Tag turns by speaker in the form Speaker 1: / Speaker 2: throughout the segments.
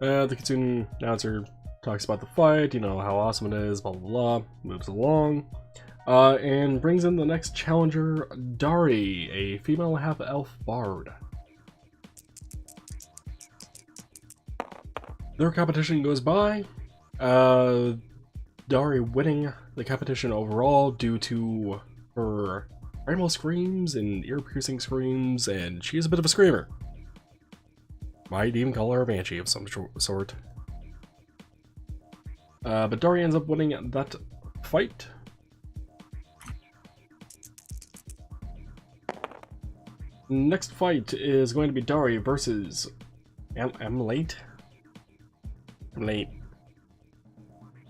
Speaker 1: The Kitsune announcer talks about the fight, you know, how awesome it is, blah blah blah, moves along, and brings in the next challenger, Dari, a female half-elf bard. Their competition goes by, Dari winning the competition overall due to her primal screams and ear-piercing screams, and she is a bit of a screamer. Might even call her a banshee of some sort. But Dari ends up winning that fight. Next fight is going to be Dari versus MacLeod.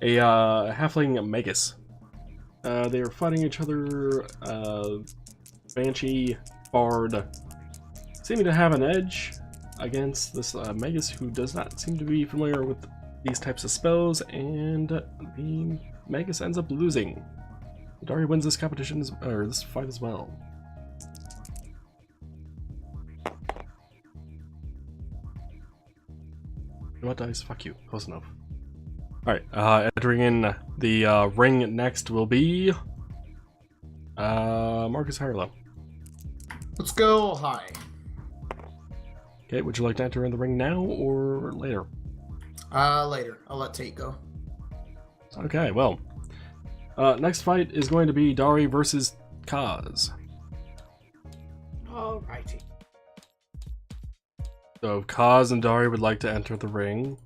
Speaker 1: A halfling magus. They are fighting each other. Banshee bard seeming to have an edge against this magus who does not seem to be familiar with these types of spells, and the magus ends up losing. Dari wins this competition, or this fight as well. You know what, dice? Fuck you. Close enough. Alright, entering in the ring next will be Marcus Harlow.
Speaker 2: Let's go high.
Speaker 1: Okay, would you like to enter in the ring now or later?
Speaker 2: Later. I'll let Tate go.
Speaker 1: Okay, well. Next fight is going to be Dari versus Kaz.
Speaker 3: Alrighty.
Speaker 1: So if Kaz and Dari would like to enter the ring.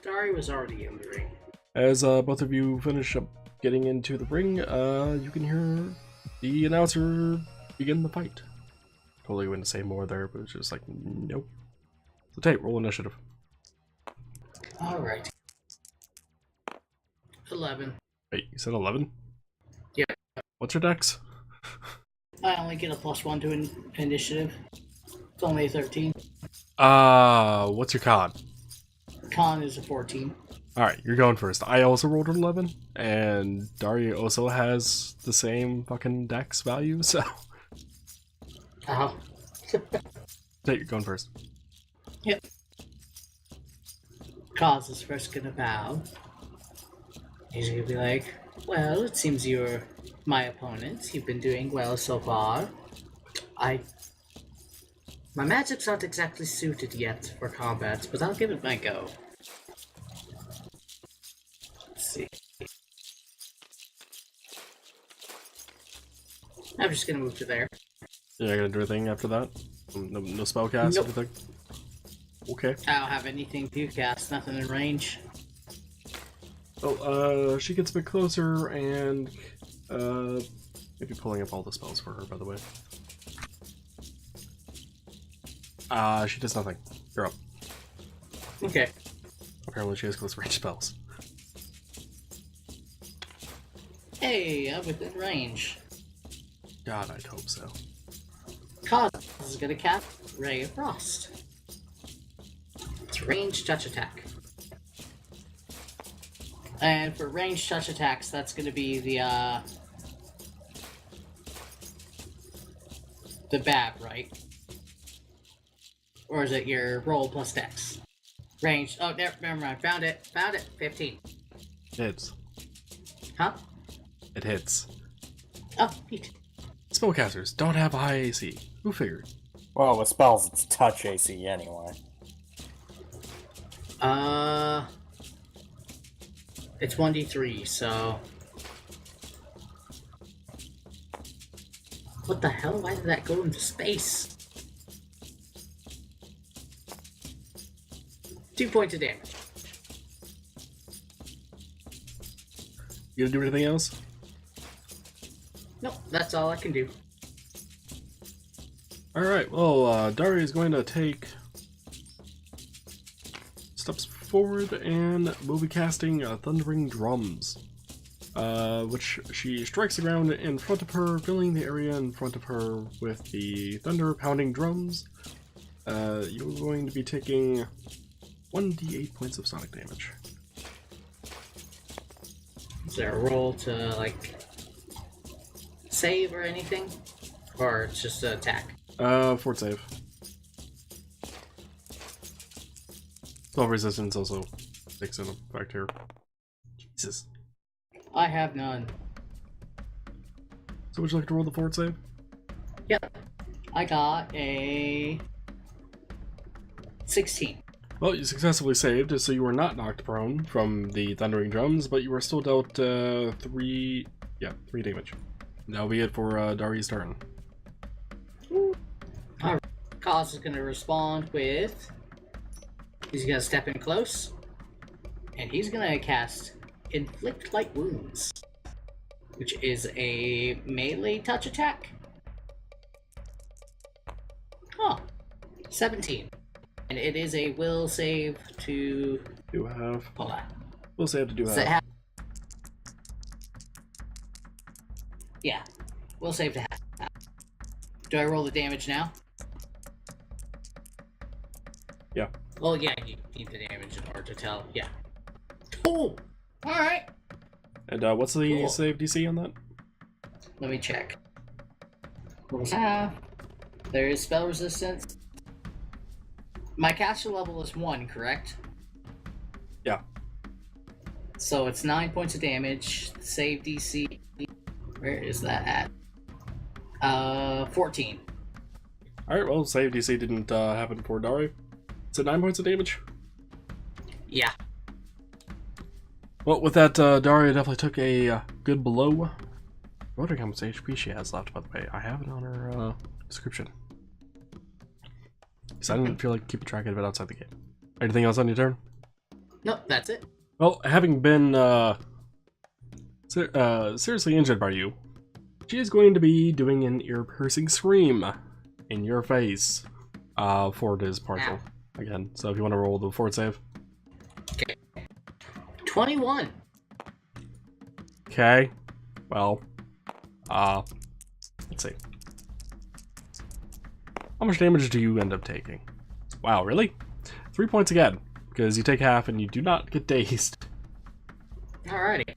Speaker 3: Dari was already in the ring.
Speaker 1: As both of you finish up getting into the ring, you can hear the announcer begin the fight. Totally wouldn't say more there, but it's just like, nope. So Tate, roll initiative.
Speaker 3: Alright. 11.
Speaker 1: Wait, you said 11?
Speaker 3: Yeah.
Speaker 1: What's your dex?
Speaker 3: I only get a +1 to initiative. It's only a 13.
Speaker 1: What's your con?
Speaker 3: Con is a 14.
Speaker 1: Alright, you're going first. I also rolled an 11, and Daria also has the same fucking dex value, so...
Speaker 3: Oh.
Speaker 1: Tate, you're going first.
Speaker 3: Yep. Kaz is first gonna bow. He's gonna be like, well, it seems you're my opponent. You've been doing well so far. My magic's not exactly suited yet for combat, but I'll give it my go. Let's see. I'm just gonna move to there.
Speaker 1: You're not gonna do anything after that? No spell cast
Speaker 3: Nope.
Speaker 1: or anything? Okay.
Speaker 3: I don't have anything to cast, nothing in range.
Speaker 1: Well, she gets a bit closer and, maybe pulling up all the spells for her, by the way. She does nothing. You're up.
Speaker 3: Okay.
Speaker 1: Apparently she has close range spells.
Speaker 3: Hey, I'm within range.
Speaker 1: God, I'd hope so.
Speaker 3: Kaz is gonna cast Ray of Frost. It's ranged touch attack. And for ranged touch attacks, that's gonna be the BAB, right? Or is it your roll plus dex? Ranged. Oh, there, never mind. Found it. 15.
Speaker 1: Hits.
Speaker 3: Huh?
Speaker 1: It hits.
Speaker 3: Oh, neat.
Speaker 1: Spellcasters don't have a high AC. Who figured?
Speaker 4: Well, with spells, it's touch AC anyway.
Speaker 3: It's 1d3, so... What the hell? Why did that go into space? 2 points of damage.
Speaker 1: You gonna do anything else?
Speaker 3: Nope, that's all I can do.
Speaker 1: Alright, well, Daria is going to take steps forward and will be casting Thundering Drums, which she strikes the ground in front of her, filling the area in front of her with the thunder pounding drums. You're going to be taking 1d8 points of sonic damage.
Speaker 3: Is there a roll to, like, save or anything? Or it's just an attack?
Speaker 1: Fort save. 12 resistance also 6 in effect here. Jesus.
Speaker 3: I have none.
Speaker 1: So would you like to roll the forward save?
Speaker 3: Yep. I got a 16.
Speaker 1: Well, you successfully saved, so you were not knocked prone from the thundering drums, but you were still dealt 3 damage. That'll be it for Dari's turn.
Speaker 3: Alright. Kaz is going to respond with... He's going to step in close. And he's going to cast Inflict Light Wounds, which is a melee touch attack. Oh, 17. And it is a will save to...
Speaker 1: Do have...
Speaker 3: Hold on.
Speaker 1: We'll save to do
Speaker 3: Does it
Speaker 1: have.
Speaker 3: Yeah, we'll save to have. Do I roll the damage now?
Speaker 1: Yeah.
Speaker 3: Well, yeah, you need the damage in order to tell. Yeah. Oh! Alright.
Speaker 1: And what's the
Speaker 3: Cool.
Speaker 1: save DC on that?
Speaker 3: Let me check. What do I have? There is spell resistance. My caster level is 1, correct?
Speaker 1: Yeah.
Speaker 3: So it's 9 points of damage. Save DC. Where is that at? 14.
Speaker 1: Alright, well, save DC didn't happen for Dari. It's at 9 points of damage.
Speaker 3: Yeah.
Speaker 1: Well, with that, Daria definitely took a good blow. I wonder how much HP she has left, by the way. I have it on her description. Because I didn't feel like keeping track of it outside the game. Anything else on your turn?
Speaker 3: Nope, that's it.
Speaker 1: Well, having been seriously injured by you, she is going to be doing an ear-piercing scream in your face for it is partial. Again, so if you want to roll the forward save.
Speaker 3: 21.
Speaker 1: Okay. Well, let's see. How much damage do you end up taking? Wow, really? 3 points again, because you take half and you do not get dazed.
Speaker 3: Alrighty.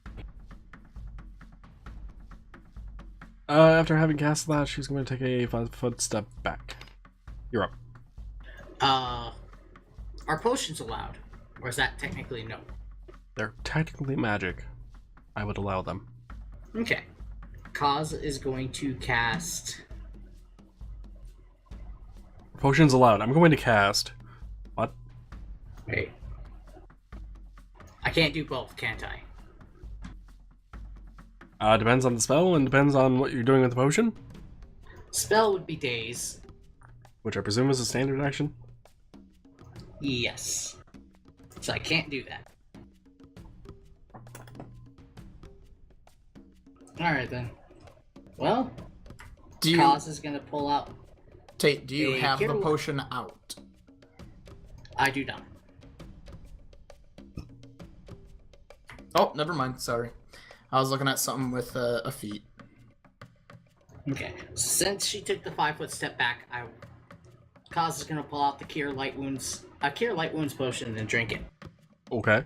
Speaker 1: After having cast that, she's going to take a 5-foot step back. You're up.
Speaker 3: Are potions allowed? Or is that technically no?
Speaker 1: They're technically magic. I would allow them.
Speaker 3: Okay. Kaz is going to cast...
Speaker 1: Potions allowed. I'm going to cast... What?
Speaker 3: Wait. I can't do both, can't I?
Speaker 1: Depends on the spell and depends on what you're doing with the potion.
Speaker 3: Spell would be Daze.
Speaker 1: Which I presume is a standard action.
Speaker 3: Yes. So I can't do that. Alright then. Well,
Speaker 2: Do you,
Speaker 3: Kaz is gonna pull out...
Speaker 2: Tate, do you
Speaker 3: a
Speaker 2: have the
Speaker 3: hero-
Speaker 2: potion out?
Speaker 3: I do not.
Speaker 2: Oh, never mind. Sorry. I was looking at something with a feat.
Speaker 3: Okay. Since she took the 5-foot step back, Kaz is gonna pull out the Cure Light Wounds potion and drink it.
Speaker 1: Okay.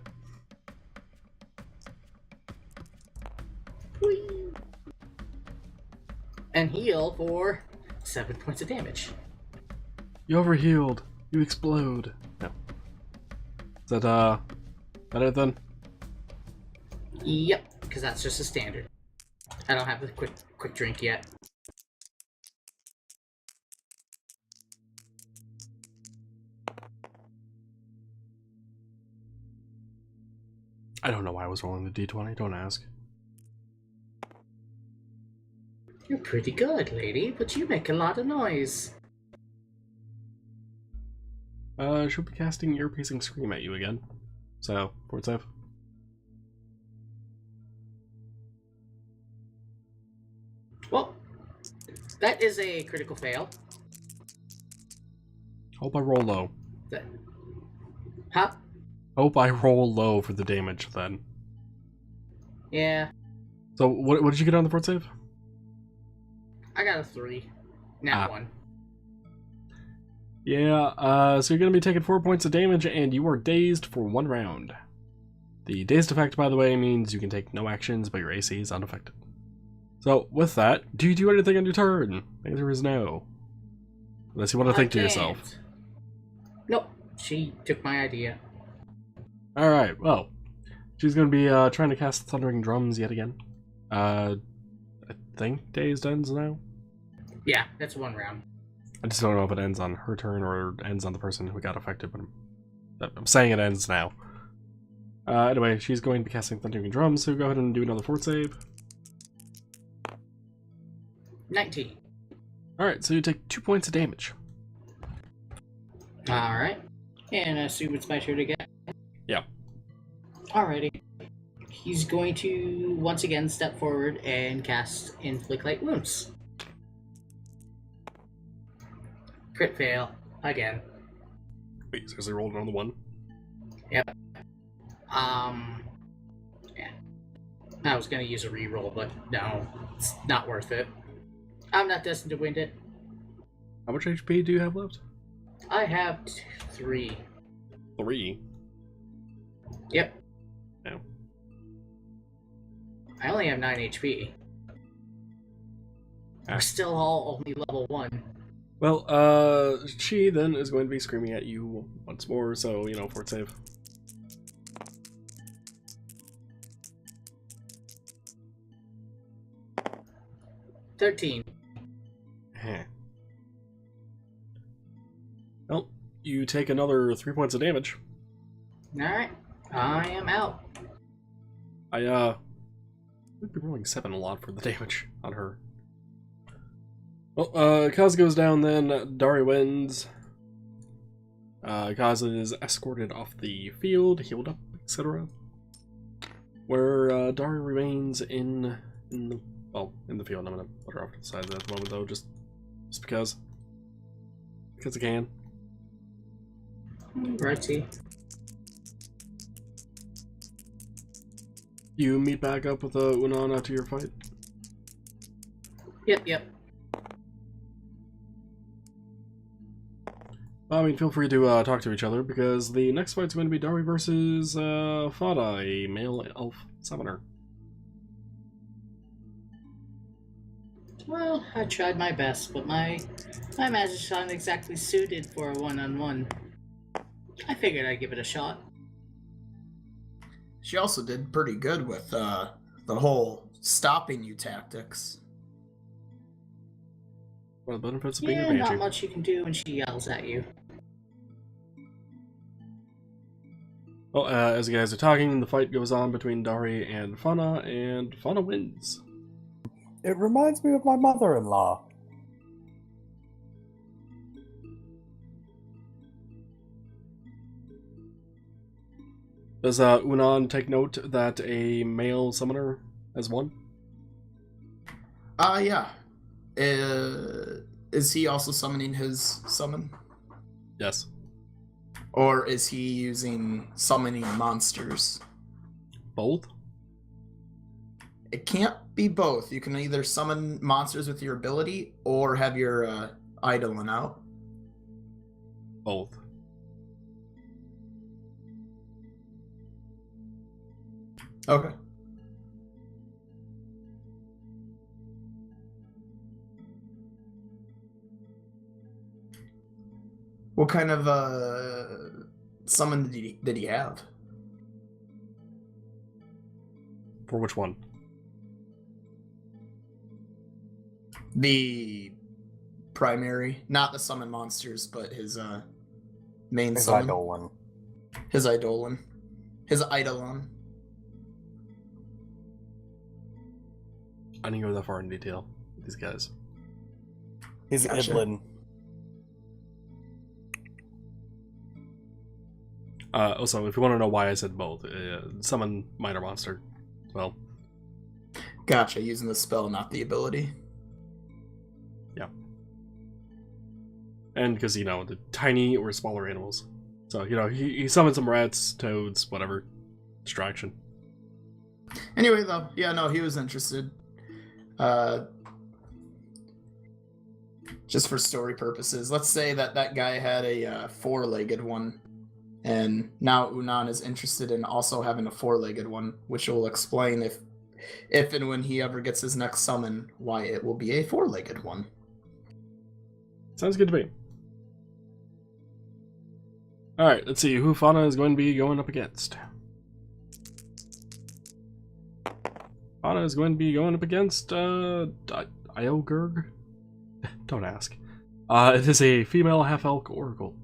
Speaker 3: Whee! And heal for 7 points of damage.
Speaker 1: You overhealed. You explode. No. Is that, better then?
Speaker 3: Yep, because that's just a standard. I don't have the quick drink yet.
Speaker 1: I don't know why I was rolling the d20. Don't ask.
Speaker 3: You're pretty good, lady, but you make a lot of noise.
Speaker 1: She'll be casting ear-piercing scream at you again. So, forward save.
Speaker 3: Well, that is a critical fail.
Speaker 1: Hope I roll low.
Speaker 3: Huh?
Speaker 1: Hope I roll low for the damage then.
Speaker 3: Yeah,
Speaker 1: So, what did you get on the forward save?
Speaker 3: I got a 3. Not 1.
Speaker 1: Yeah, so you're going to be taking 4 points of damage, and you are dazed for 1 round. The dazed effect, by the way, means you can take no actions, but your AC is unaffected. So, with that, do you do anything on your turn? The answer is no. Unless you want to think to yourself.
Speaker 3: Nope, she took my idea.
Speaker 1: Alright, well. She's gonna be trying to cast Thundering Drums yet again. I think Dazed ends now?
Speaker 3: Yeah, that's one round.
Speaker 1: I just don't know if it ends on her turn or ends on the person who got affected, but I'm saying it ends now. Anyway, she's going to be casting Thundering Drums, so go ahead and do another fort save.
Speaker 3: 19.
Speaker 1: Alright, so you take 2 points of damage.
Speaker 3: Alright. And I assume it's my turn again?
Speaker 1: Yeah.
Speaker 3: Alrighty. He's going to once again step forward and cast Inflict Light Wounds. Crit fail. Again.
Speaker 1: Wait, seriously rolled another one?
Speaker 3: Yep. Yeah. I was gonna use a reroll, but no, it's not worth it. I'm not destined to win it.
Speaker 1: How much HP do you have left?
Speaker 3: I have 3.
Speaker 1: 3?
Speaker 3: Yep.
Speaker 1: No.
Speaker 3: I only have 9 HP. We're still all only level 1.
Speaker 1: Well, she then is going to be screaming at you once more, so, you know, fort save.
Speaker 3: $13.
Speaker 1: Heh. Well, you take another 3 points of damage.
Speaker 3: Alright. I am out.
Speaker 1: We'd be rolling 7 a lot for the damage on her. Well, Kaz goes down then, Dari wins. Kaz is escorted off the field, healed up, etc. Where Dari remains in the field. I'm gonna put her off to the side at the moment though, just because I can.
Speaker 3: Righty.
Speaker 1: You meet back up with Unan after your fight.
Speaker 3: Yep.
Speaker 1: I mean, feel free to talk to each other, because the next fight's going to be Dari versus Fada, a male elf summoner.
Speaker 3: Well, I tried my best, but my magic's not exactly suited for a one-on-one. I figured I'd give it a shot.
Speaker 2: She also did pretty good with the whole stopping you tactics.
Speaker 1: One of the benefits of being a
Speaker 3: Yeah,
Speaker 1: banshee.
Speaker 3: not much you can do when she yells at you.
Speaker 1: Well, as you guys are talking, the fight goes on between Dari and Fauna wins.
Speaker 4: It reminds me of my mother-in-law.
Speaker 1: Does Unan take note that a male summoner has won?
Speaker 2: Yeah. Is he also summoning his summon?
Speaker 1: Yes.
Speaker 2: Or is he using summoning monsters?
Speaker 1: Both?
Speaker 2: It can't be both. You can either summon monsters with your ability or have your Eidolon out.
Speaker 1: Both.
Speaker 2: Okay. What kind of summon did he have?
Speaker 1: For which one?
Speaker 2: The primary, not the summon monsters, but his main
Speaker 4: His
Speaker 2: summon.
Speaker 4: Eidolon.
Speaker 2: His Eidolon. His Eidolon.
Speaker 1: I didn't go that far in detail with these guys.
Speaker 4: His
Speaker 2: Gotcha.
Speaker 4: Idlin.
Speaker 1: Also, if you want to know why I said both, summon minor monster. Well,
Speaker 2: Gotcha, using the spell, not the ability.
Speaker 1: yeah. And because, you know, the tiny or smaller animals. So, you know, he summoned some rats, toads, whatever. Distraction.
Speaker 2: Anyway, though, yeah, no, he was interested. Just for story purposes, let's say that guy had a four-legged one, and now Unan is interested in also having a four-legged one, which will explain if and when he ever gets his next summon, why it will be a four-legged one.
Speaker 1: Sounds good to me. Alright, let's see who Fauna is going to be going up against. Fauna is going to be going up against, Iogurg? Don't ask. It is a female half-elk oracle.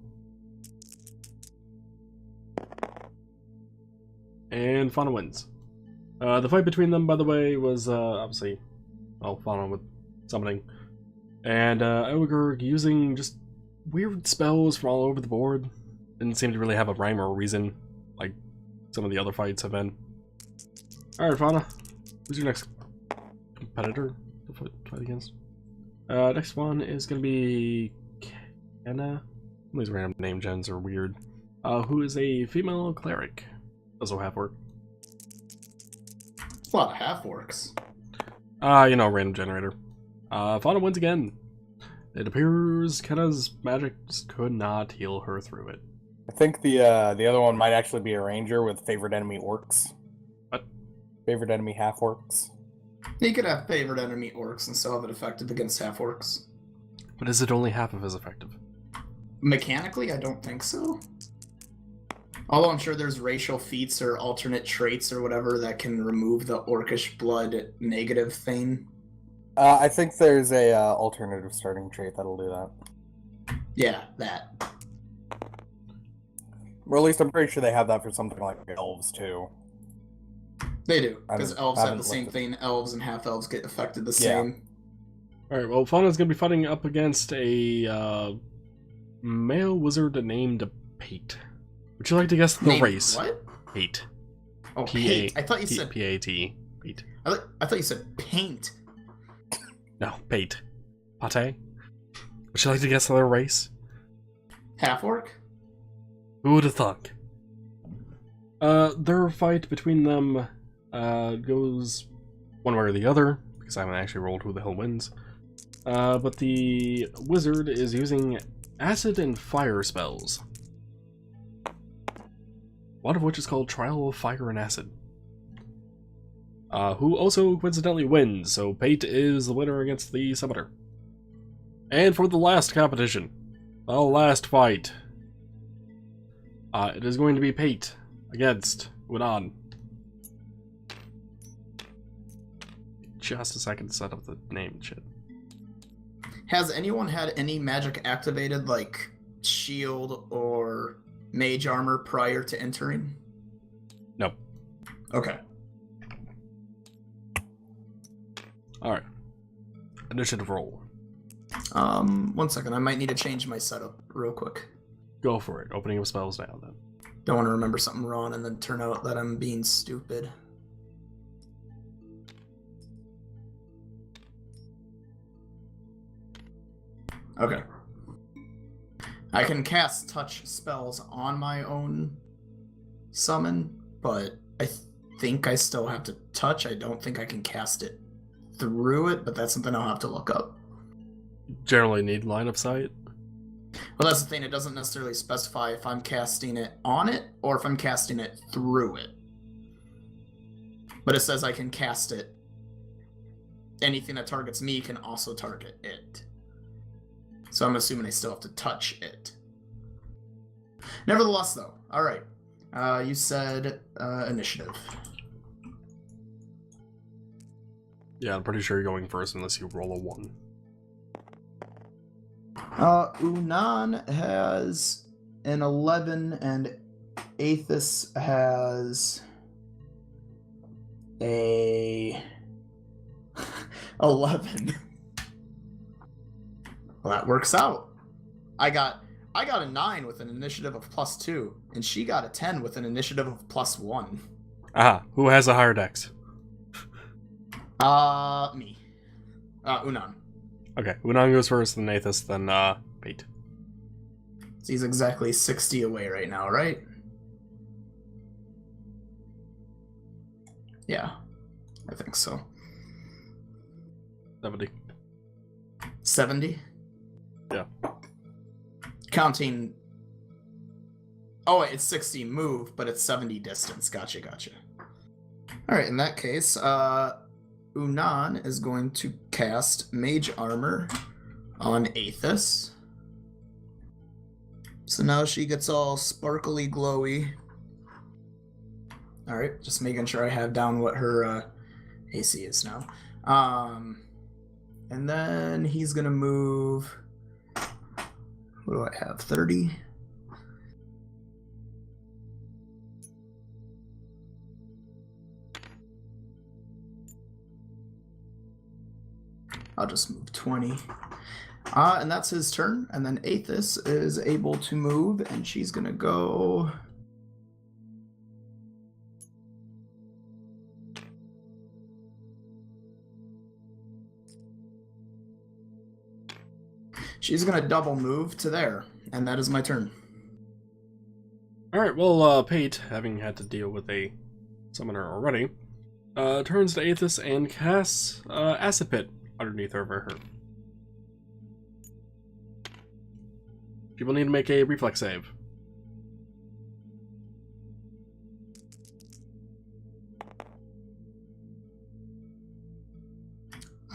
Speaker 1: And Fauna wins. The fight between them, by the way, was, obviously, well, Fauna with summoning. And, Iogurg using just weird spells from all over the board. Didn't seem to really have a rhyme or a reason, like some of the other fights have been. Alright, Fauna. Who's your next competitor to fight against? Next one is gonna be Kenna. These random name gens are weird. Who is a female cleric. Also half orc.
Speaker 2: It's a lot of half orcs.
Speaker 1: You know, random generator. Fauna wins again. It appears Kenna's magic just could not heal her through it.
Speaker 4: I think the other one might actually be a ranger with favorite enemy orcs.
Speaker 1: What?
Speaker 4: Favorite enemy half orcs.
Speaker 2: You could have favorite enemy orcs and still have it effective against half orcs.
Speaker 1: But is it only half of as effective?
Speaker 2: Mechanically, I don't think so. Although I'm sure there's racial feats or alternate traits or whatever that can remove the orcish blood negative thing.
Speaker 4: I think there's a alternative starting trait that'll do that.
Speaker 2: Yeah, that.
Speaker 4: Or at least I'm pretty sure they have that for something like elves too.
Speaker 2: They do, because elves have the
Speaker 4: haven't
Speaker 2: same
Speaker 4: looked at
Speaker 2: thing. Elves and half-elves get affected the
Speaker 4: Yeah.
Speaker 2: same.
Speaker 1: Alright, well, Fauna's gonna be fighting up against a male wizard named Pate. Would you like to guess the
Speaker 2: Name
Speaker 1: race?
Speaker 2: What?
Speaker 1: Pate.
Speaker 2: Oh, Pate. I thought you said.
Speaker 1: P-A-T. Pate.
Speaker 2: I thought you said paint.
Speaker 1: No, Pate. Pate? Would you like to guess their race?
Speaker 2: Half orc.
Speaker 1: Who would have thunk? Their fight between them goes one way or the other, because I haven't actually rolled who the hell wins. But the wizard is using acid and fire spells. One of which is called Trial of Fire and Acid. Who also coincidentally wins, so Pate is the winner against the summoner. And for the last competition, the last fight, it is going to be Pate against Unan. Just a second to set up the name and shit.
Speaker 2: Has anyone had any magic activated, like shield or mage armor, prior to entering?
Speaker 1: No.
Speaker 2: Okay.
Speaker 1: Alright. Initiative roll.
Speaker 2: 1 second. I might need to change my setup real quick.
Speaker 1: Go for it. Opening of spells now, then.
Speaker 2: Don't want to remember something wrong and then turn out that I'm being stupid. Okay. I can cast touch spells on my own summon, but I think I still have to touch. I don't think I can cast it through it, but that's something I'll have to look up.
Speaker 1: Generally need line of sight.
Speaker 2: Well, that's the thing. It doesn't necessarily specify if I'm casting it on it or if I'm casting it through it. But it says I can cast it. Anything that targets me can also target it. So I'm assuming I still have to touch it. Nevertheless, though. All right. You said initiative.
Speaker 1: Yeah, I'm pretty sure you're going first unless you roll a 1.
Speaker 2: Unan has an 11 and Aethys has a 11. Well, that works out. I got a 9 with an initiative of +2, and she got a 10 with an initiative of +1.
Speaker 1: Ah, who has a higher dex?
Speaker 2: Me. Unan.
Speaker 1: Okay, Unan goes first, then Nathus, then Pate.
Speaker 2: So he's exactly 60 away right now, right? Yeah, I think so.
Speaker 1: 70.
Speaker 2: 70?
Speaker 1: Yeah.
Speaker 2: Counting... Oh, wait, it's 60 move, but it's 70 distance. Gotcha. Alright, in that case, Unan is going to cast Mage Armor on Aethys. So now she gets all sparkly glowy. Alright, just making sure I have down what her AC is now. And then he's gonna move. What do I have? 30? I'll just move 20. And that's his turn. And then Aethys is able to move, and she's gonna go. She's gonna double move to there, and that is my turn.
Speaker 1: Alright, well, Pate, having had to deal with a summoner already, turns to Aethys and casts Acid Pit underneath over her. People need to make a reflex save.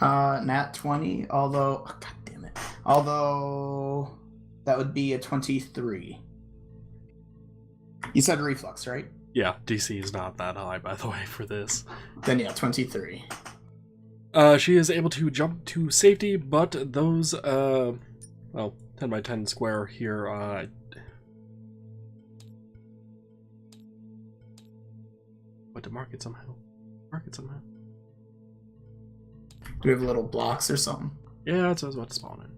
Speaker 2: Nat 20, although... Oh, God damn it. Although... That would be a 23. You said reflex, right?
Speaker 1: Yeah, DC is not that high, by the way, for this.
Speaker 2: Then yeah, 23.
Speaker 1: She is able to jump to safety, but those, well, 10 by 10 square here, but to mark it somehow. Mark it somehow.
Speaker 2: Do we have little blocks or something?
Speaker 1: Yeah, that's what I was about to spawn in.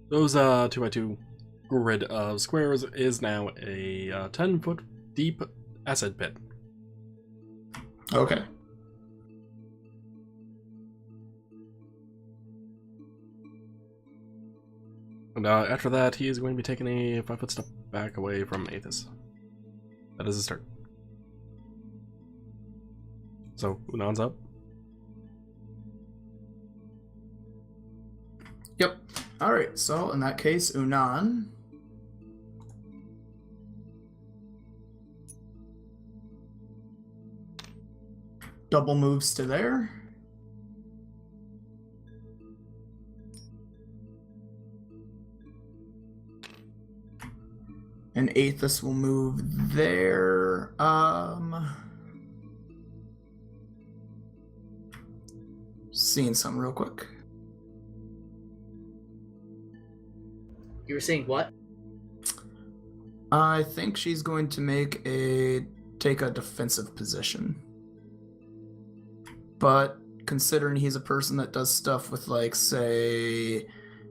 Speaker 1: Those 2x2 grid of squares is now a 10-foot deep acid pit.
Speaker 2: Okay.
Speaker 1: And after that, he is going to be taking a 5-foot step back away from Aethys. That is his turn. So, Unan's up.
Speaker 2: Yep. Alright, so in that case, Unan. Double moves to there. And Aethys will move there. Seeing something real quick.
Speaker 3: You were saying what?
Speaker 2: I think she's going to take a defensive position. But considering he's a person that does stuff with, like, say,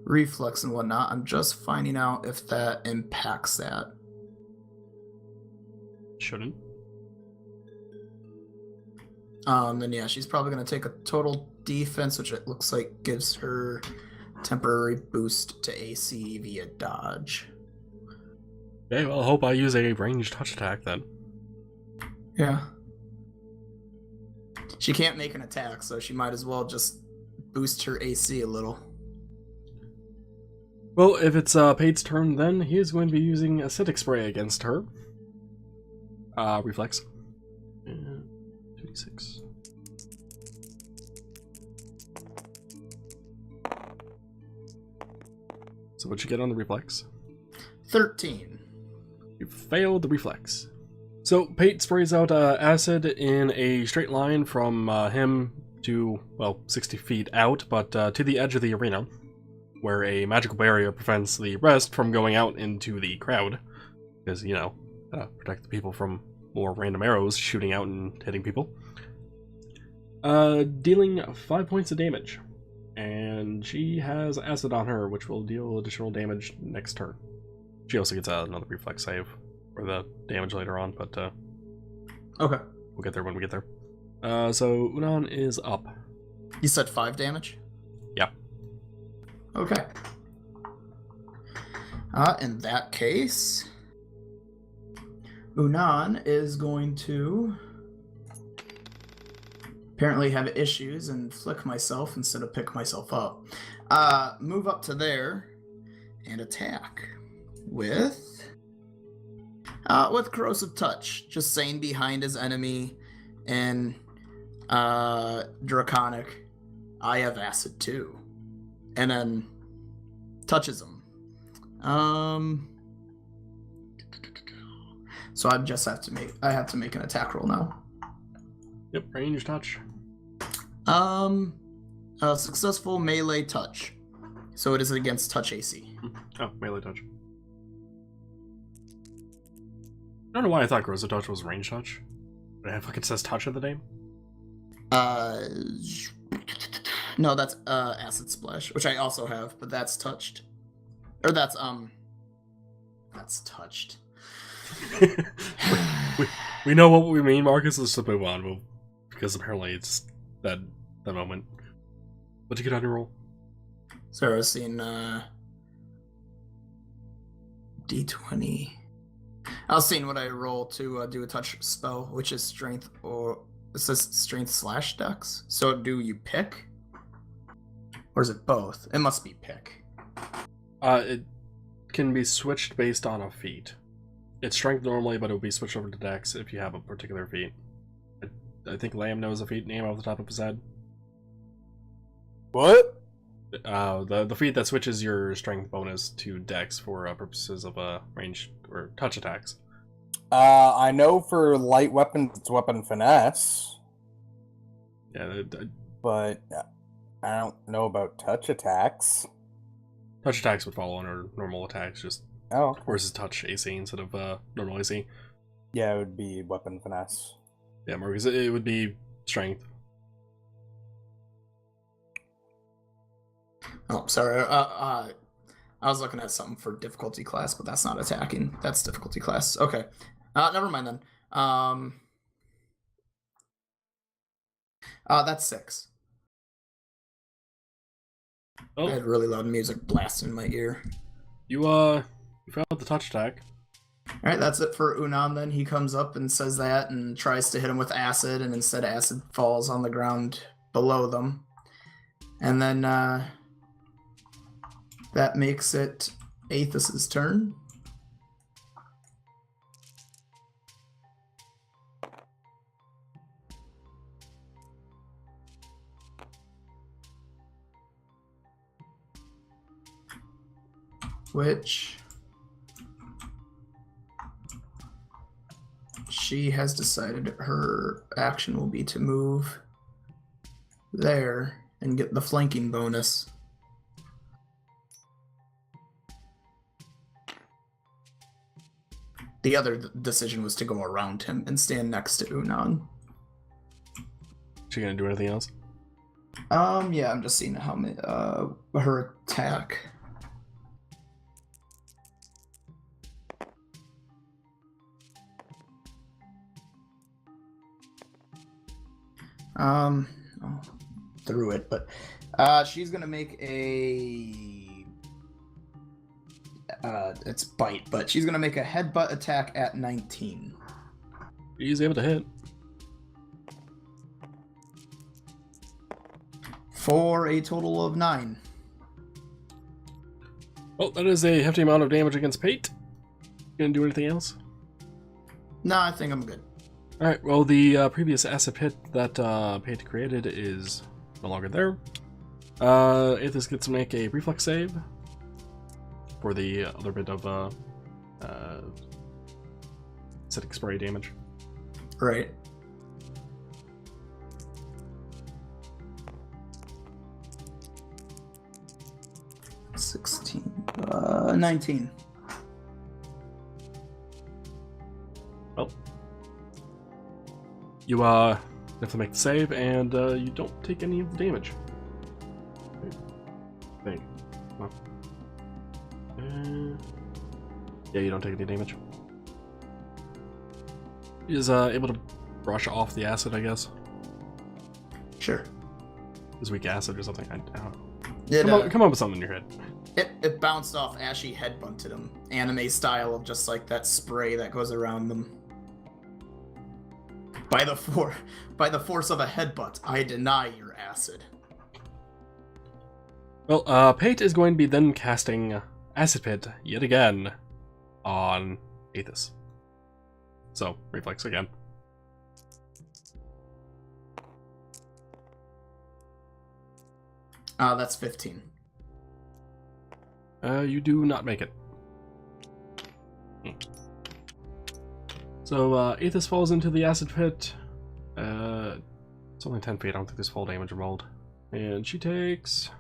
Speaker 2: reflex and whatnot, I'm just finding out if that impacts that.
Speaker 1: Shouldn't.
Speaker 2: Then yeah, she's probably going to take a total defense, which it looks like gives her temporary boost to AC via dodge.
Speaker 1: Okay, well, I hope I use a ranged touch attack then.
Speaker 2: Yeah. She can't make an attack, so she might as well just boost her AC a little.
Speaker 1: Well, if it's Pate's turn, then he is going to be using acidic spray against her. Reflex. 2d6. So what'd you get on the reflex?
Speaker 2: 13.
Speaker 1: You failed the reflex. So Pate sprays out acid in a straight line from him to, well, 60 feet out, but to the edge of the arena, where a magical barrier prevents the rest from going out into the crowd. Because, you know, protect the people from more random arrows shooting out and hitting people. Dealing 5 points of damage. And she has acid on her, which will deal additional damage next turn. She also gets another reflex save for the damage later on, but
Speaker 2: Okay.
Speaker 1: we'll get there when we get there. So Unan is up.
Speaker 2: You said 5 damage?
Speaker 1: Yeah.
Speaker 2: Okay. In that case, Unan is going to apparently have issues and flick myself instead of pick myself up. Move up to there and attack with corrosive touch, just saying behind his enemy, and draconic, I have acid too, and then touches him. So I just have to make an attack roll now.
Speaker 1: Yep, range touch.
Speaker 2: A successful melee touch, so it is against touch AC.
Speaker 1: Oh, melee touch. I don't know why I thought corrosive touch was range touch. But it fucking says touch in the name.
Speaker 2: No, that's acid splash, which I also have, but that's touched. Or that's touched.
Speaker 1: we know what we mean, Marcus. Let's just move on, because apparently it's that moment. What'd you get on your roll?
Speaker 2: So I was seeing D20. I was seeing what I roll to do a touch spell, which is strength, or it says strength / dex. So do you pick? Or is it both? It must be pick.
Speaker 1: It can be switched based on a feat. It's strength normally, but it will be switched over to dex if you have a particular feat. I think Lamb knows a feat name off the top of his head.
Speaker 4: What?
Speaker 1: The feat that switches your strength bonus to dex for purposes of range or touch attacks.
Speaker 4: I know for light weapons it's weapon finesse.
Speaker 1: Yeah,
Speaker 4: but I don't know about touch attacks.
Speaker 1: touch attacks would fall under normal attacks, just versus touch AC instead of normal AC.
Speaker 4: Yeah, it would be weapon finesse.
Speaker 1: Yeah, Marcus, it would be strength.
Speaker 2: Oh, sorry. I was looking at something for difficulty class, but that's not attacking. That's difficulty class. Okay. Never mind then. That's 6.
Speaker 1: Oh.
Speaker 2: I had really loud music blasting in my ear.
Speaker 1: You failed the touch attack.
Speaker 2: Alright, that's it for Unan then. He comes up and says that and tries to hit him with acid, and instead acid falls on the ground below them. And then that makes it Aethys's turn. Which she has decided her action will be to move there and get the flanking bonus. The other decision was to go around him and stand next to Unan.
Speaker 1: She gonna do anything else?
Speaker 2: Yeah, I'm just seeing how many, her attack. Through it, but she's gonna make a it's bite, but she's gonna make a headbutt attack at 19.
Speaker 1: He's able to hit.
Speaker 2: For a total of 9.
Speaker 1: Well, that is a hefty amount of damage against Pate. Gonna do anything else?
Speaker 2: No, I think I'm good.
Speaker 1: Alright, well, the previous acid pit that Pate created is no longer there. Aethys gets to make a reflex save for the other bit of acidic spray damage.
Speaker 2: Right. $16, 19.
Speaker 1: Well, you have to make the save, and you don't take any of the damage. I think. Well, yeah, you don't take any damage. He is able to brush off the acid, I guess.
Speaker 2: Sure.
Speaker 1: His weak acid or something. I don't know. Come up with something in your head.
Speaker 2: It bounced off as she headbutted him. Anime style of just like that spray that goes around them. By the force of a headbutt, I deny your acid.
Speaker 1: Well, Pate is going to be then casting Acid Pit yet again on Aethys. So, reflex again.
Speaker 2: That's 15.
Speaker 1: You do not make it. So, Aethys falls into the Acid Pit. It's only 10 feet, I don't think there's full damage rolled. And she takes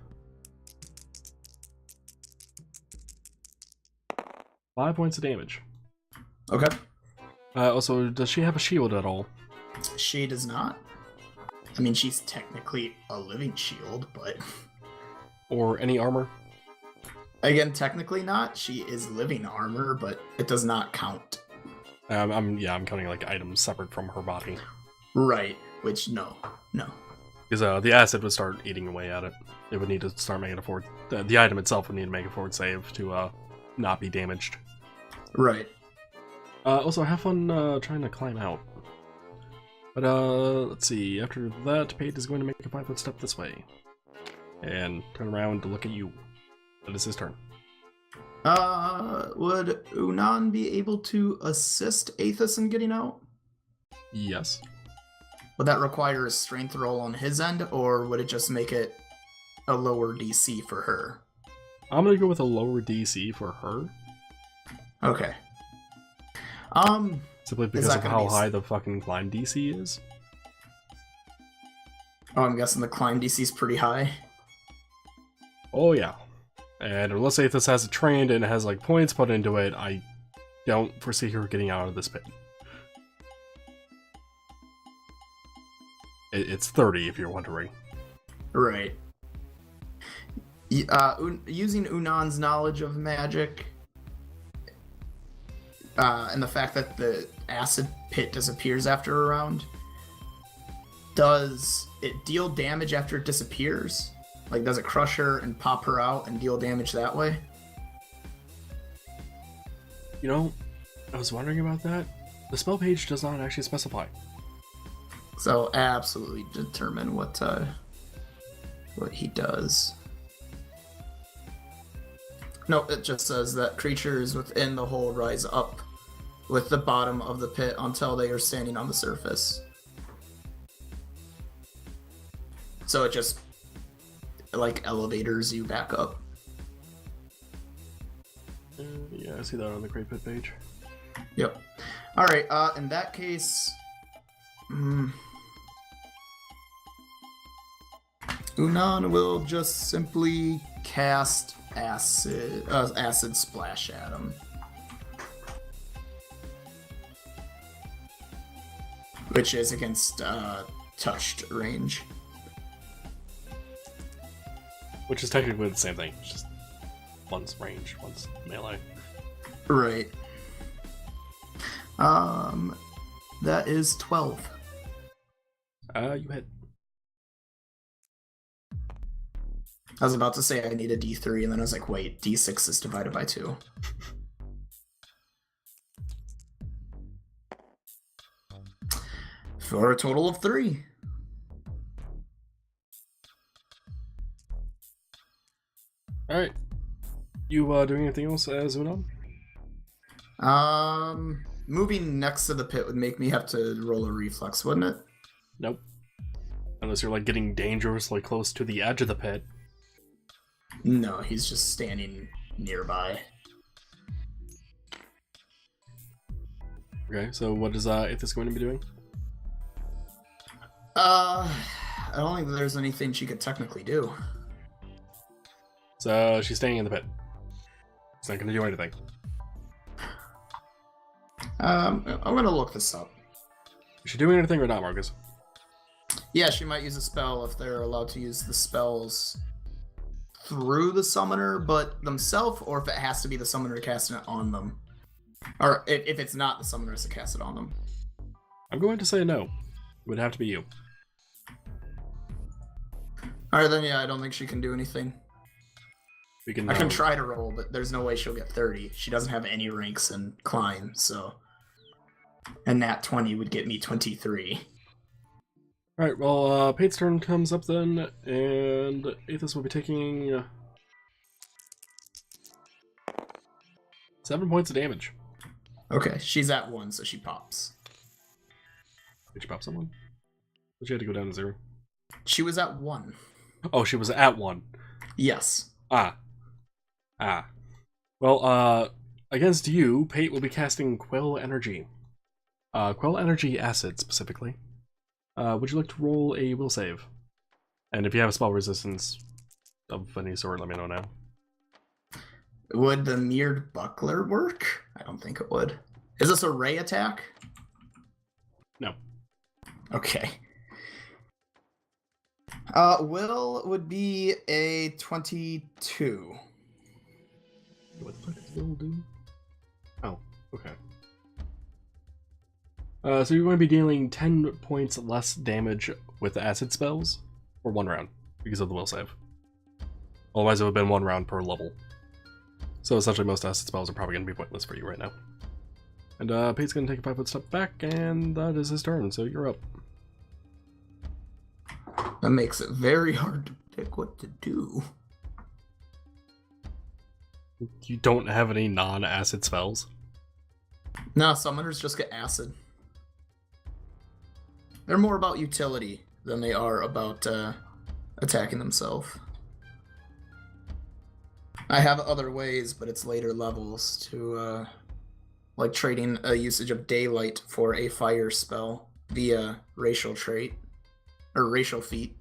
Speaker 1: 5 points of damage.
Speaker 2: Okay.
Speaker 1: Also, does she have a shield at all?
Speaker 2: She does not. I mean, she's technically a living shield, but...
Speaker 1: Or any armor?
Speaker 2: Again, technically not. She is living armor, but it does not count.
Speaker 1: I'm counting like items separate from her body.
Speaker 2: Right, which no.
Speaker 1: Because the acid would start eating away at it. It would need to start making a forward... the item itself would need to make a forward save to not be damaged.
Speaker 2: Right.
Speaker 1: Also, have fun trying to climb out. But let's see. After that, Pate is going to make a 5-foot step this way. And turn around to look at you. That is his turn.
Speaker 2: Would Unan be able to assist Aethys in getting out?
Speaker 1: Yes.
Speaker 2: Would that require a strength roll on his end, or would it just make it a lower DC for her?
Speaker 1: I'm gonna go with a lower DC for her.
Speaker 2: Okay.
Speaker 1: Simply because of how high the fucking climb DC is.
Speaker 2: Oh, I'm guessing the climb DC is pretty high.
Speaker 1: Oh yeah. And unless Aethys has it trained and has like points put into it, I don't foresee her getting out of this pit. It's 30 if you're wondering.
Speaker 2: Right. Using Unan's knowledge of magic, and the fact that the acid pit disappears after a round, does it deal damage after it disappears? Like, does it crush her and pop her out and deal damage that way?
Speaker 1: You know, I was wondering about that. The spell page does not actually specify.
Speaker 2: So absolutely determine what he does. No, it just says that creatures within the hole rise up with the bottom of the pit until they are standing on the surface. So it just, like, elevators you back up.
Speaker 1: Yeah, I see that on the Great Pit page.
Speaker 2: Yep. Alright, in that case... Unan will just simply cast acid splash at him. Which is against touched range.
Speaker 1: Which is technically the same thing. It's just one's range, one's melee.
Speaker 2: Right. That is 12.
Speaker 1: You hit.
Speaker 2: I was about to say I need a D3, and then I was like, wait, D6 is divided by 2. For a total of 3.
Speaker 1: Alright. You doing anything else as Unan?
Speaker 2: Moving next to the pit would make me have to roll a reflex, wouldn't it?
Speaker 1: Nope. Unless you're like getting dangerously close to the edge of the pit.
Speaker 2: No, he's just standing nearby.
Speaker 1: Okay, so what is Aethys going to be doing?
Speaker 2: I don't think there's anything she could technically do.
Speaker 1: So she's staying in the pit. It's not going to do anything.
Speaker 2: I'm gonna look this up.
Speaker 1: Is she doing anything or not, Marcus?
Speaker 2: Yeah, she might use a spell if they're allowed to use the spells through the summoner, but themselves, or if it has to be the summoner casting it on them. Or if it's not the summoner to cast it on them.
Speaker 1: I'm going to say no. It would have to be you.
Speaker 2: Alright, then yeah, I don't think she can do anything.
Speaker 1: We can.
Speaker 2: I can try to roll, but there's no way she'll get 30. She doesn't have any ranks in climb, so... And nat 20 would get me 23.
Speaker 1: Alright, well, Pate's turn comes up then, and Aethys will be taking 7 points of damage.
Speaker 2: Okay, she's at 1, so she pops.
Speaker 1: Did she pop someone? Or she had to go down to 0?
Speaker 2: She was at 1.
Speaker 1: Oh, she was at 1.
Speaker 2: Yes.
Speaker 1: Ah. Well, against you, Pate will be casting Quell Energy. Quell Energy Acid, specifically. Would you like to roll a will save? And if you have a spell resistance of any sort, let me know now.
Speaker 2: Would the Mirrored Buckler work? I don't think it would. Is this a ray attack?
Speaker 1: No.
Speaker 2: Okay. Will would be a 22.
Speaker 1: What the fuck does will do? Oh, okay. So you're going to be dealing 10 points less damage with acid spells for 1 round because of the will save. Otherwise, it would have been 1 round per level. So essentially, most acid spells are probably going to be pointless for you right now. And Pate's going to take a 5-foot step back, and that is his turn. So you're up.
Speaker 2: That makes it very hard to pick what to do.
Speaker 1: You don't have any non-acid spells?
Speaker 2: No, summoners just get acid. They're more about utility than they are about attacking themselves. I have other ways, but it's later levels to, like trading a usage of daylight for a fire spell via racial trait, or racial feat.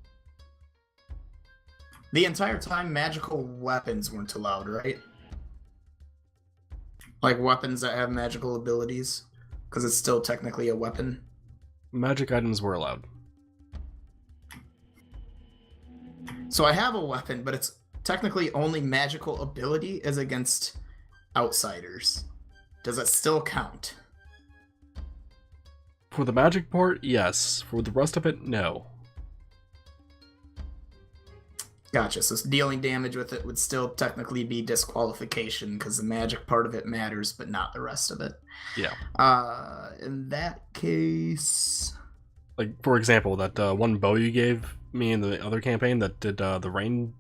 Speaker 2: The entire time, magical weapons weren't allowed, right? Like weapons that have magical abilities, because it's still technically a weapon.
Speaker 1: Magic items were allowed.
Speaker 2: So I have a weapon, but it's technically only magical ability is against outsiders. Does that still count?
Speaker 1: For the magic part, yes. For the rest of it, no.
Speaker 2: Gotcha, so dealing damage with it would still technically be disqualification because the magic part of it matters, but not the rest of it.
Speaker 1: Yeah.
Speaker 2: In that case...
Speaker 1: Like, for example, that one bow you gave me in the other campaign that did the rain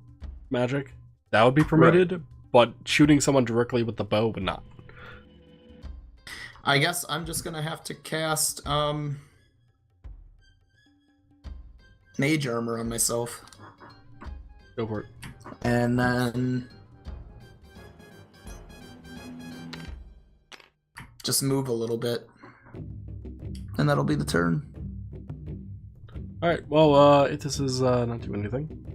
Speaker 1: magic, that would be permitted, right. But shooting someone directly with the bow would not.
Speaker 2: I guess I'm just gonna have to cast Mage Armor on myself.
Speaker 1: Go for it.
Speaker 2: And then just move a little bit. And that'll be the turn.
Speaker 1: Alright, well, if this is not doing anything.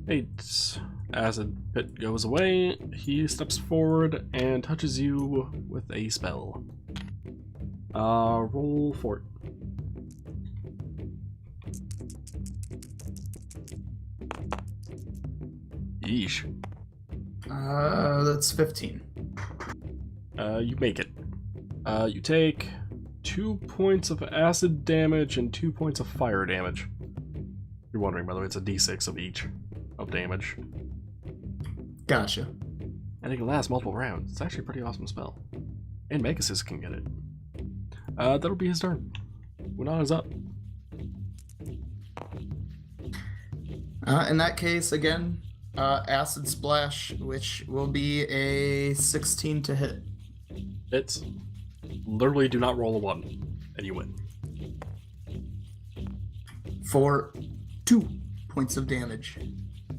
Speaker 1: 8 acid pit goes away. He steps forward and touches you with a spell. Roll for it. Yeesh.
Speaker 2: That's 15.
Speaker 1: You make it. You take 2 points of acid damage and 2 points of fire damage. You're wondering, by the way, it's a d6 of each of damage.
Speaker 2: Gotcha.
Speaker 1: And it can last multiple rounds. It's actually a pretty awesome spell. And Megasis can get it. That'll be his turn. Unan is up.
Speaker 2: In that case, again, Acid Splash, which will be a 16 to hit.
Speaker 1: Hits. Literally do not roll a 1, and you win.
Speaker 2: For 2 points of damage.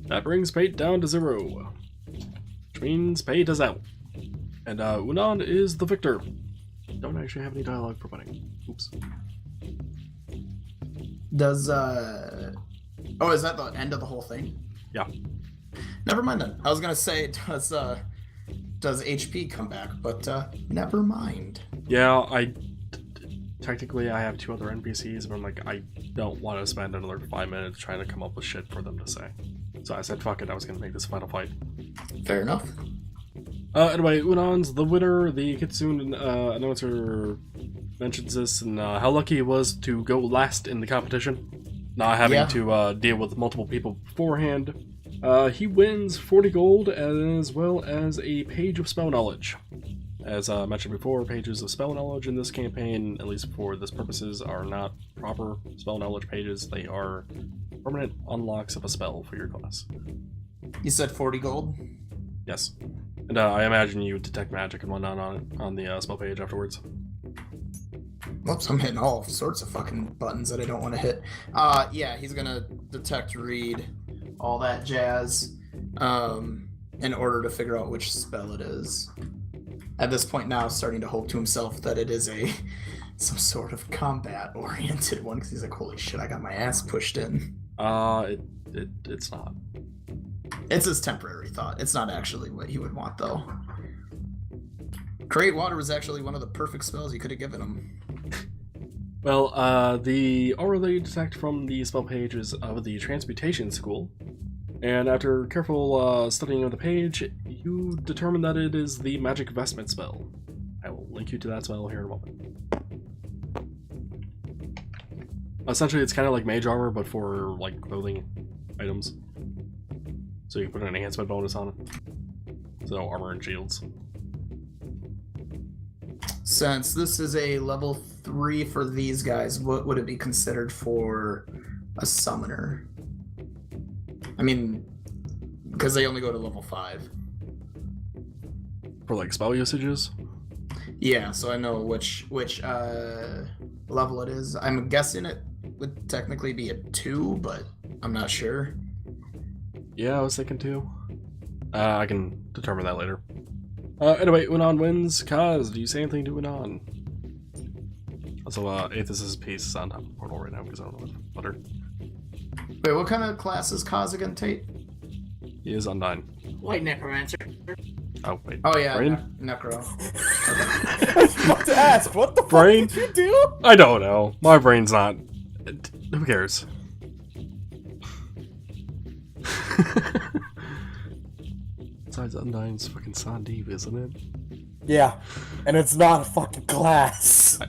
Speaker 1: That brings Pate down to 0. Which means Pate is out. And Unan is the victor. Don't actually have any dialogue for winning. Oops.
Speaker 2: Does, oh, is that the end of the whole thing?
Speaker 1: Yeah.
Speaker 2: Never mind then. I was gonna say, does HP come back, but never mind.
Speaker 1: Yeah, technically I have 2 other NPCs, but I'm like, I don't want to spend another 5 minutes trying to come up with shit for them to say. So I said, fuck it, I was gonna make this final fight.
Speaker 2: Fair enough.
Speaker 1: Anyway, Unan's the winner. The Kitsune announcer mentions this and how lucky he was to go last in the competition, not having to deal with multiple people beforehand. He wins 40 gold as well as a page of spell knowledge. As I mentioned before, pages of spell knowledge in this campaign, at least for this purposes, are not proper spell knowledge pages. They are permanent unlocks of a spell for your class.
Speaker 2: You said 40 gold?
Speaker 1: Yes. And I imagine you detect magic and whatnot on the spell page afterwards.
Speaker 2: Whoops, I'm hitting all sorts of fucking buttons that I don't want to hit. Yeah, he's gonna detect, read, all that jazz, in order to figure out which spell it is. At this point now, starting to hope to himself that it is some sort of combat-oriented one, because he's like, holy shit, I got my ass pushed in.
Speaker 1: It's not.
Speaker 2: It's his temporary thought. It's not actually what he would want, though. Create Water was actually one of the perfect spells you could have given him.
Speaker 1: Well, the aura that you detect from the spell page is of the Transmutation School, and after careful studying of the page, you determine that it is the Magic Vestment spell. I will link you to that spell here in a moment. Essentially, it's kind of like Mage Armor, but for, like, clothing items. So you can put an enhancement bonus on it. So armor and shields.
Speaker 2: Since this is a level 3 for these guys, what would it be considered for a summoner? I mean, because they only go to level 5.
Speaker 1: For like spell usages?
Speaker 2: Yeah, so I know which level it is. I'm guessing it would technically be a 2, but I'm not sure.
Speaker 1: Yeah, I was thinking 2. I can determine that later. Anyway, Unan wins. Kaz, do you say anything to Unan? Also, Aethys' piece is on top of the portal right now because I don't know what butter.
Speaker 2: Wait, what kind of class is Kaz again, Tate?
Speaker 1: He is Undyne.
Speaker 3: White Necromancer.
Speaker 1: Oh, wait.
Speaker 2: Oh, yeah,
Speaker 1: Brain?
Speaker 2: Necro.
Speaker 4: I was about to ask, what the
Speaker 1: Brain?
Speaker 4: fuck did you do?
Speaker 1: I don't know. My brain's not... Who cares? Besides, Undyne's fucking Sandeep, isn't it?
Speaker 4: Yeah, and it's not a fucking class.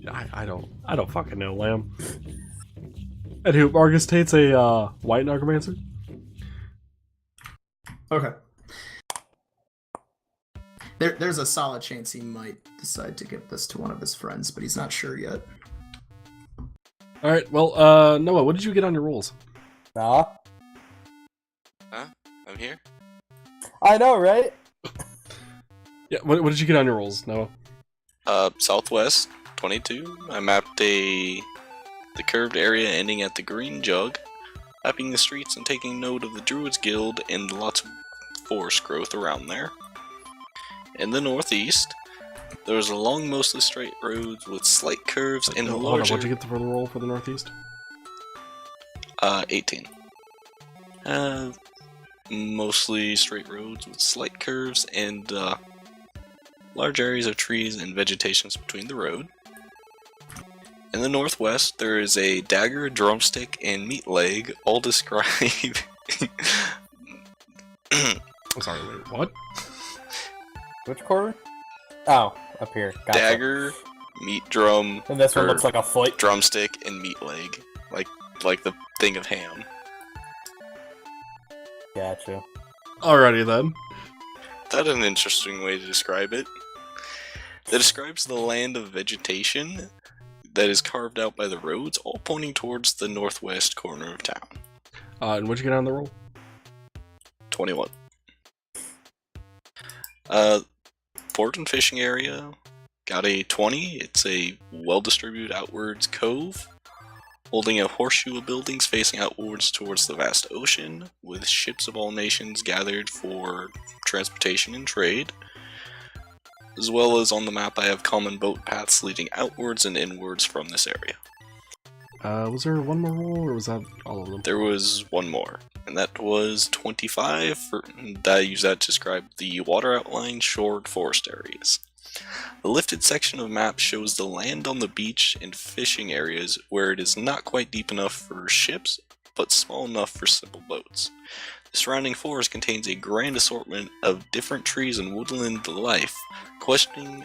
Speaker 1: I don't fucking know, Lamb. Anywho, Marcus Tate's a white necromancer.
Speaker 2: Okay. There's a solid chance he might decide to give this to one of his friends, but he's not sure yet.
Speaker 1: All right. Well, Noah, what did you get on your rolls?
Speaker 4: Nah.
Speaker 5: Huh? I'm here?
Speaker 4: I know, right?
Speaker 1: Yeah. What did you get on your rolls, Noah?
Speaker 5: Southwest, 22. I mapped the curved area ending at the Green Jug, mapping the streets and taking note of the Druids Guild and lots of forest growth around there. In the northeast, there was along mostly straight roads with slight curves and
Speaker 1: Hold on,
Speaker 5: larger...
Speaker 1: what'd you get for the roll for the northeast?
Speaker 5: 18. Mostly straight roads with slight curves and large areas of trees and vegetations between the road. In the northwest, there is a dagger, drumstick, and meat leg, all describe...
Speaker 1: I'm sorry, wait, what?
Speaker 4: Which quarter? Oh, up here. Gotcha.
Speaker 5: Dagger, meat drum,
Speaker 4: And this one
Speaker 5: or
Speaker 4: looks like a foot.
Speaker 5: drumstick, and meat leg, like the thing of ham.
Speaker 4: Gotcha.
Speaker 1: Alrighty then.
Speaker 5: That's an interesting way to describe it. That describes the land of vegetation that is carved out by the roads, all pointing towards the northwest corner of town.
Speaker 1: And what'd you get on the roll?
Speaker 5: 21. Port and fishing area, got a 20. It's a well-distributed outwards cove, holding a horseshoe of buildings facing outwards towards the vast ocean, with ships of all nations gathered for transportation and trade. As well as on the map I have common boat paths leading outwards and inwards from this area.
Speaker 1: Was there one more roll, or was that all of them?
Speaker 5: There was one more, and that was 25. I use that to describe the water outline, shore, and forest areas. The lifted section of map shows the land on the beach and fishing areas where it is not quite deep enough for ships, but small enough for simple boats. The surrounding forest contains a grand assortment of different trees and woodland life, questioning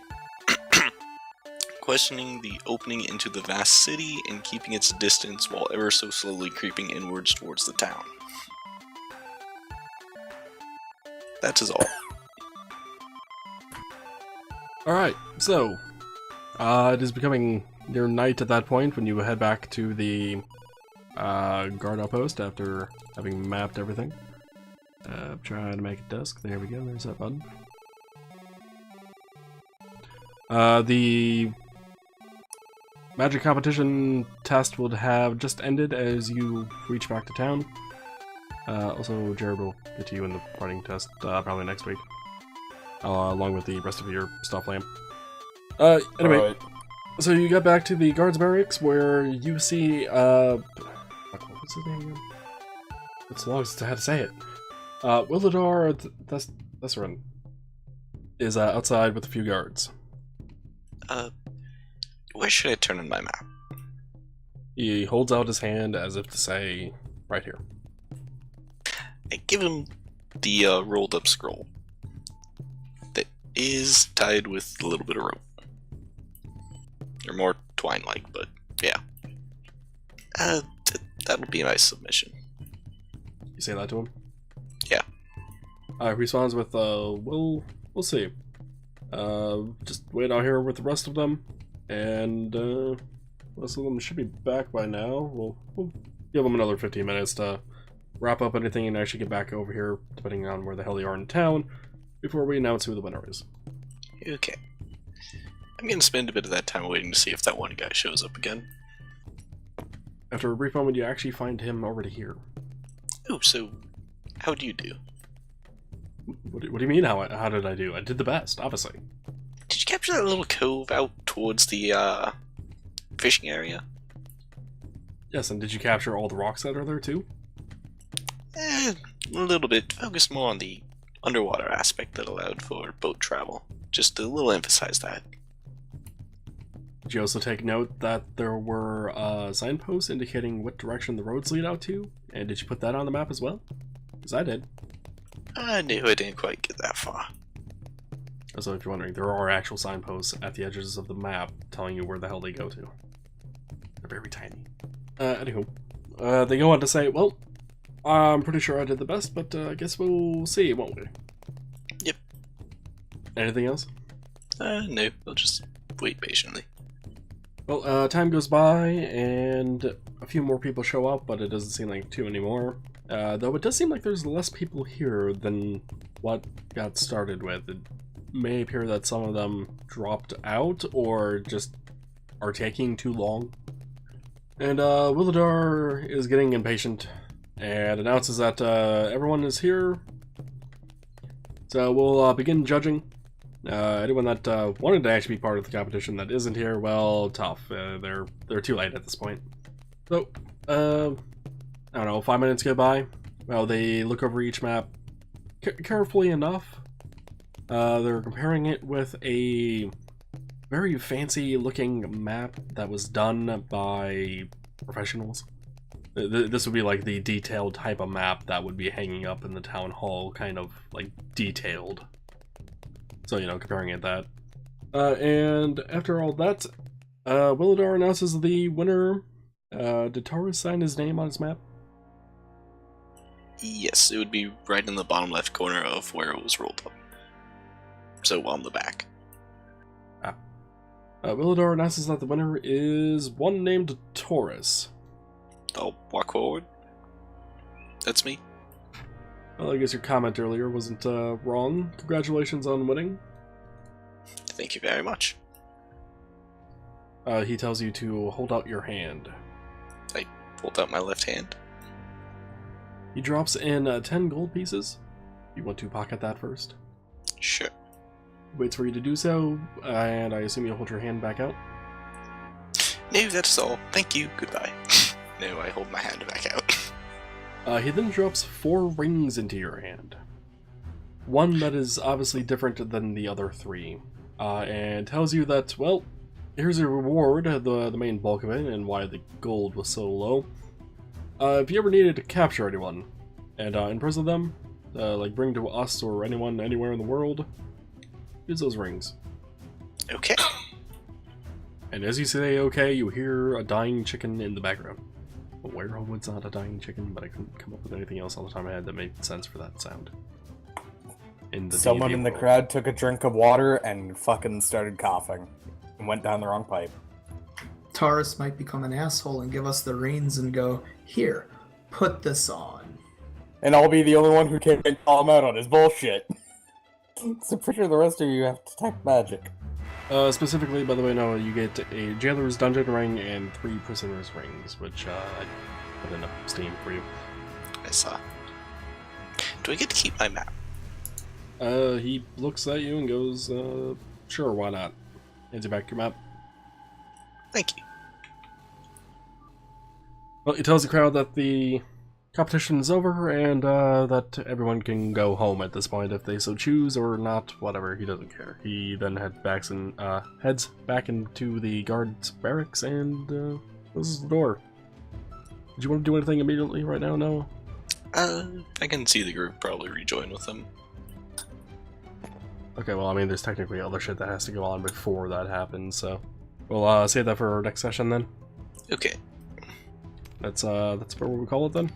Speaker 5: the opening into the vast city and keeping its distance while ever so slowly creeping inwards towards the town. That is all.
Speaker 1: Alright, so, it is becoming near night at that point when you head back to the guard outpost after having mapped everything. Trying to make it dusk. There we go, there's that button. The magic competition test would have just ended as you reach back to town. Also, Jared will get to you in the fighting test probably next week. Along with the rest of your stuff lamp. Anyway,
Speaker 4: Right.
Speaker 1: so you get back to the guards barracks where you see, what's his name again? It's long since I had to say it. Willadar Thesserin is outside with a few guards.
Speaker 5: Where should I turn on my map?
Speaker 1: He holds out his hand as if to say, right here.
Speaker 5: I give him the rolled up scroll that is tied with a little bit of rope. Or more twine-like, but yeah. That'll be my submission.
Speaker 1: You say that to him?
Speaker 5: Yeah.
Speaker 1: He responds with, we'll see. Just wait out here with the rest of them, and most of them should be back by now. We'll give them another 15 minutes to wrap up anything and actually get back over here, depending on where the hell they are in town, before we announce who the winner is.
Speaker 5: Okay. I'm gonna spend a bit of that time waiting to see if that one guy shows up again.
Speaker 1: After a brief moment, you actually find him already here.
Speaker 5: Oh, so how'd you do?
Speaker 1: What do you mean, how did I do? I did the best, obviously.
Speaker 5: Did you capture that little cove out towards the fishing area?
Speaker 1: Yes, and did you capture all the rocks that are there too?
Speaker 5: A little bit. Focused more on the underwater aspect that allowed for boat travel. Just a little emphasize that.
Speaker 1: Did you also take note that there were signposts indicating what direction the roads lead out to? And did you put that on the map as well? Because I did.
Speaker 5: I knew I didn't quite get that far.
Speaker 1: Also, if you're wondering, there are actual signposts at the edges of the map telling you where the hell they go to. They're very tiny. Anywho, they go on to say, well, I'm pretty sure I did the best, but I guess we'll see, won't we?
Speaker 5: Yep.
Speaker 1: Anything else?
Speaker 5: No. I'll just wait patiently.
Speaker 1: Well, time goes by, and a few more people show up, but it doesn't seem like too many more. Though it does seem like there's less people here than what got started with. It may appear that some of them dropped out, or just are taking too long. And Willadar is getting impatient, and announces that everyone is here. So we'll begin judging. Anyone that wanted to actually be part of the competition that isn't here, well, tough. They're too late at this point. So, I don't know, 5 minutes go by. Well, they look over each map carefully enough. They're comparing it with a very fancy looking map that was done by professionals. This would be like the detailed type of map that would be hanging up in the town hall, kind of like detailed. So, you know, comparing it that. And after all that, Willadar announces the winner. Did Taurus sign his name on his map?
Speaker 5: Yes, it would be right in the bottom left corner of where it was rolled up. So on the back.
Speaker 1: Willadar announces that the winner is one named Taurus.
Speaker 5: I'll walk forward. That's me.
Speaker 1: Well, I guess your comment earlier wasn't wrong. Congratulations on winning.
Speaker 5: Thank you very much.
Speaker 1: He tells you to hold out your hand.
Speaker 5: I pulled out my left hand.
Speaker 1: He drops in 10 gold pieces. You want to pocket that first?
Speaker 5: Sure.
Speaker 1: Waits for you to do so, and I assume you'll hold your hand back out.
Speaker 5: No, that's all. Thank you. Goodbye. No, I hold my hand back out.
Speaker 1: He then drops 4 rings into your hand. One that is obviously different than the other 3, and tells you that, well, here's a reward, the main bulk of it, and why the gold was so low. If you ever needed to capture anyone, and imprison them, like bring to us or anyone anywhere in the world, use those rings.
Speaker 5: Okay.
Speaker 1: And as you say okay, you hear a dying chicken in the background. Well, Werewolf's not a dying chicken, but I couldn't come up with anything else on the top of my head that made sense for that sound. in the
Speaker 4: Someone
Speaker 1: D&D
Speaker 4: in the
Speaker 1: world.
Speaker 4: crowd took a drink of water and fucking started coughing. And went down the wrong pipe.
Speaker 2: Taurus might become an asshole and give us the reins and go, here, put this on.
Speaker 4: And I'll be the only one who can't call him out on his bullshit. So pretty sure the rest of you have detect magic.
Speaker 1: Specifically, by the way, no, you get a Jailer's Dungeon Ring and 3 Prisoner's Rings, which I put in a Steam for you.
Speaker 5: I saw. Do I get to keep my map?
Speaker 1: He looks at you and goes, sure, why not? Hands you back your map.
Speaker 5: Thank you.
Speaker 1: Well, he tells the crowd that the competition is over and that everyone can go home at this point if they so choose or not, whatever, he doesn't care. He then heads back into the guards' barracks and closes the door. Did you want to do anything immediately right now? No?
Speaker 5: I can see the group probably rejoin with them.
Speaker 1: Okay, well, I mean, there's technically other shit that has to go on before that happens, so we'll save that for our next session then.
Speaker 5: Okay.
Speaker 1: That's what we call it then.